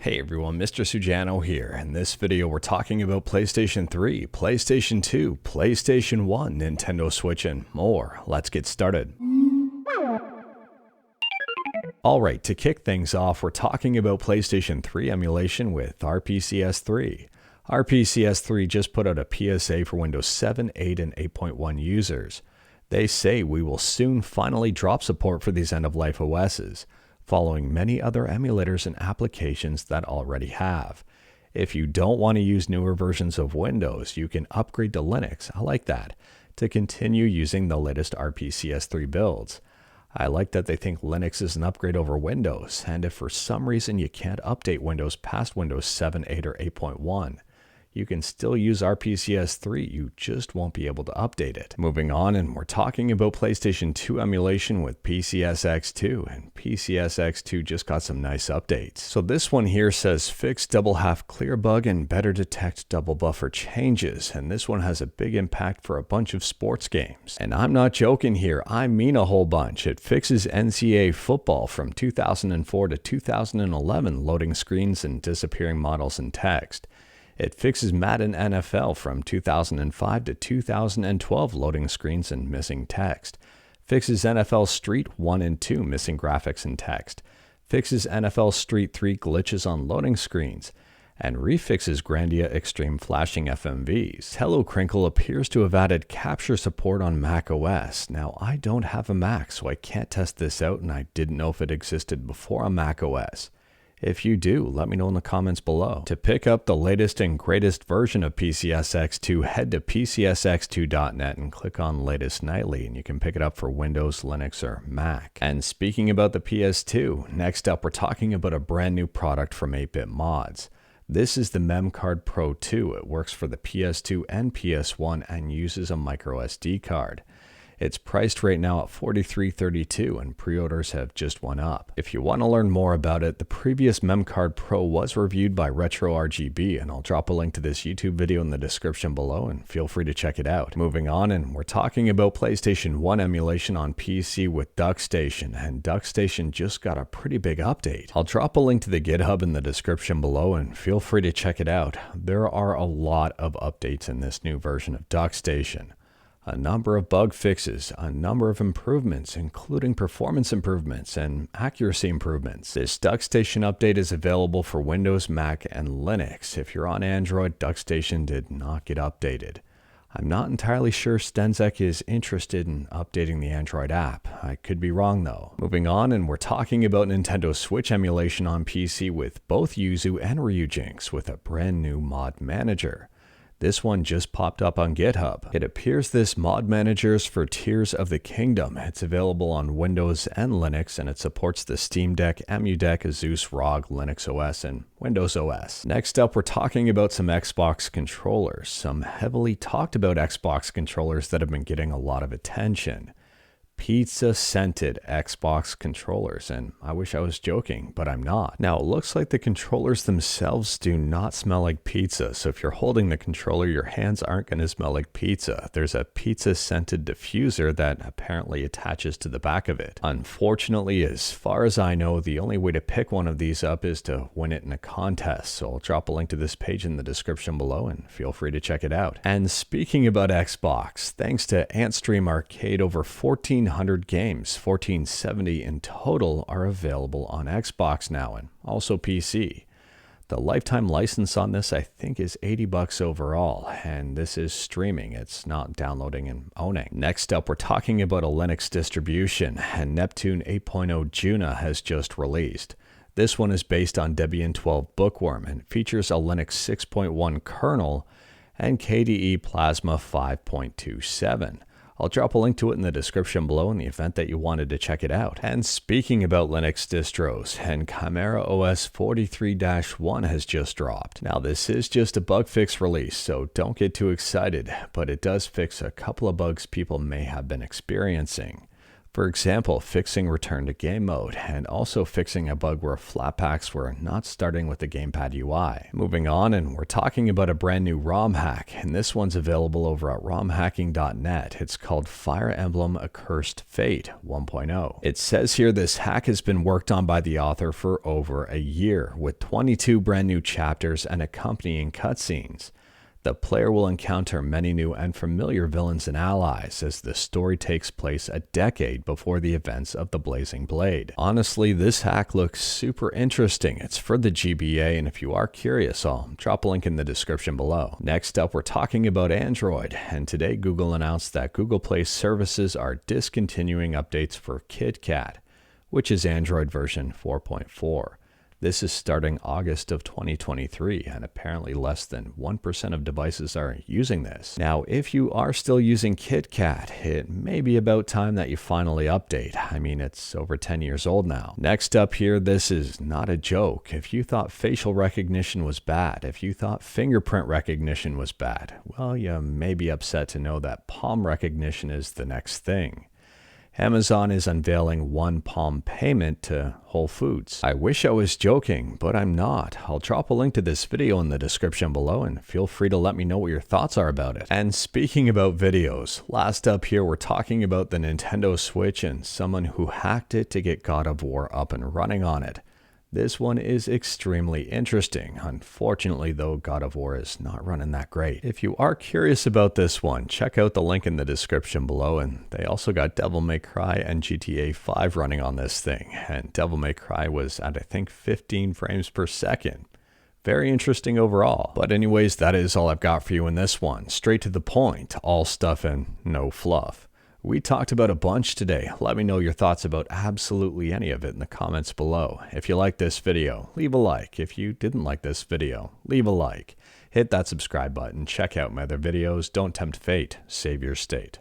Hey everyone, Mr. Sujano here. In this video we're talking about PlayStation 3, PlayStation 2, PlayStation 1, Nintendo Switch and more. Let's get started. Alright, to kick things off, we're talking about PlayStation 3 emulation with RPCS3. RPCS3 just put out a PSA for Windows 7, 8, and 8.1 users. They say we will soon finally drop support for these end-of-life OSs, following many other emulators and applications that already have. If you don't want to use newer versions of Windows, you can upgrade to Linux, I like that, to continue using the latest RPCS3 builds. I like that they think Linux is an upgrade over Windows, and if for some reason you can't update Windows past Windows 7, 8, or 8.1, you can still use RPCS3, you just won't be able to update it. Moving on, and we're talking about PlayStation 2 emulation with PCSX2, and PCSX2 just got some nice updates. So this one here says fix double half clear bug and better detect double buffer changes, and this one has a big impact for a bunch of sports games. And I'm not joking here, I mean a whole bunch. It fixes NCAA football from 2004 to 2011 loading screens and disappearing models and text. It fixes Madden NFL from 2005 to 2012 loading screens and missing text. Fixes NFL Street 1 and 2 missing graphics and text. Fixes NFL Street 3 glitches on loading screens. And refixes Grandia Extreme flashing FMVs. Hello Crinkle appears to have added capture support on Mac OS. Now I don't have a Mac, so I can't test this out, and I didn't know if it existed before on Mac OS. If you do, let me know in the comments below. To pick up the latest and greatest version of PCSX2, head to PCSX2.net and click on Latest Nightly, and you can pick it up for Windows, Linux, or Mac. And speaking about the PS2, next up we're talking about a brand new product from 8-Bit Mods. This is the MemCard PRO2. It works for the PS2 and PS1 and uses a micro SD card. It's priced right now at $43.32 and pre-orders have just went up. If you want to learn more about it, the previous MemCard Pro was reviewed by RetroRGB, and I'll drop a link to this YouTube video in the description below and feel free to check it out. Moving on, and we're talking about PlayStation 1 emulation on PC with Duckstation, and Duckstation just got a pretty big update. I'll drop a link to the GitHub in the description below and feel free to check it out. There are a lot of updates in this new version of Duckstation. A number of bug fixes, a number of improvements, including performance improvements and accuracy improvements. This Duckstation update is available for Windows, Mac, and Linux. If you're on Android, Duckstation did not get updated. I'm not entirely sure Stenzek is interested in updating the Android app. I could be wrong though. Moving on, and we're talking about Nintendo Switch emulation on PC with both Yuzu and Ryujinx with a brand new mod manager. This one just popped up on GitHub. It appears this mod manager is for Tears of the Kingdom. It's available on Windows and Linux, and it supports the Steam Deck, EmuDeck, Asus ROG, Linux OS, and Windows OS. Next up, we're talking about some Xbox controllers. Some heavily talked about Xbox controllers that have been getting a lot of attention. Pizza-scented Xbox controllers, and I wish I was joking, but I'm not. Now, it looks like the controllers themselves do not smell like pizza, so if you're holding the controller, your hands aren't going to smell like pizza. There's a pizza-scented diffuser that apparently attaches to the back of it. Unfortunately, as far as I know, the only way to pick one of these up is to win it in a contest, so I'll drop a link to this page in the description below, and feel free to check it out. And speaking about Xbox, thanks to AntStream Arcade, over 1,400 games, 1470 in total, are available on Xbox now and also PC. The lifetime license on this I think is $80 overall, and this is streaming, it's not downloading and owning. Next up, we're talking about a Linux distribution, and Neptune 8.0 Juno has just released. This one is based on Debian 12 Bookworm and features a Linux 6.1 kernel and KDE Plasma 5.27. I'll drop a link to it in the description below in the event that you wanted to check it out. And speaking about Linux distros, and ChimeraOS 43-1 has just dropped. Now this is just a bug fix release, so don't get too excited, but it does fix a couple of bugs people may have been experiencing. For example, fixing return to game mode, and also fixing a bug where flat packs were not starting with the gamepad UI. Moving on, and we're talking about a brand new ROM hack, and this one's available over at romhacking.net. It's called Fire Emblem Accursed Fate 1.0. It says here this hack has been worked on by the author for over a year, with 22 brand new chapters and accompanying cutscenes. The player will encounter many new and familiar villains and allies as the story takes place a decade before the events of the Blazing Blade. Honestly, this hack looks super interesting. It's for the GBA, and if you are curious, I'll drop a link in the description below. Next up, we're talking about Android, and today Google announced that Google Play services are discontinuing updates for KitKat, which is Android version 4.4. This is starting August of 2023, and apparently less than 1% of devices are using this. Now, if you are still using KitKat, it may be about time that you finally update. I mean, it's over 10 years old now. Next up here, this is not a joke. If you thought facial recognition was bad, if you thought fingerprint recognition was bad, well, you may be upset to know that palm recognition is the next thing. Amazon is unveiling one palm payment to Whole Foods. I wish I was joking, but I'm not. I'll drop a link to this video in the description below, and feel free to let me know what your thoughts are about it. And speaking about videos, last up here we're talking about the Nintendo Switch and someone who hacked it to get God of War up and running on it. This one is extremely interesting. Unfortunately, though, God of War is not running that great. If you are curious about this one, check out the link in the description below, and they also got Devil May Cry and GTA 5 running on this thing, and Devil May Cry was at, I think, 15 frames per second. Very interesting overall. But anyways, that is all I've got for you in this one. Straight to the point, all stuff and no fluff. We talked about a bunch today. Let me know your thoughts about absolutely any of it in the comments below. If you liked this video, leave a like. If you didn't like this video, leave a like. Hit that subscribe button. Check out my other videos. Don't tempt fate. Save your state.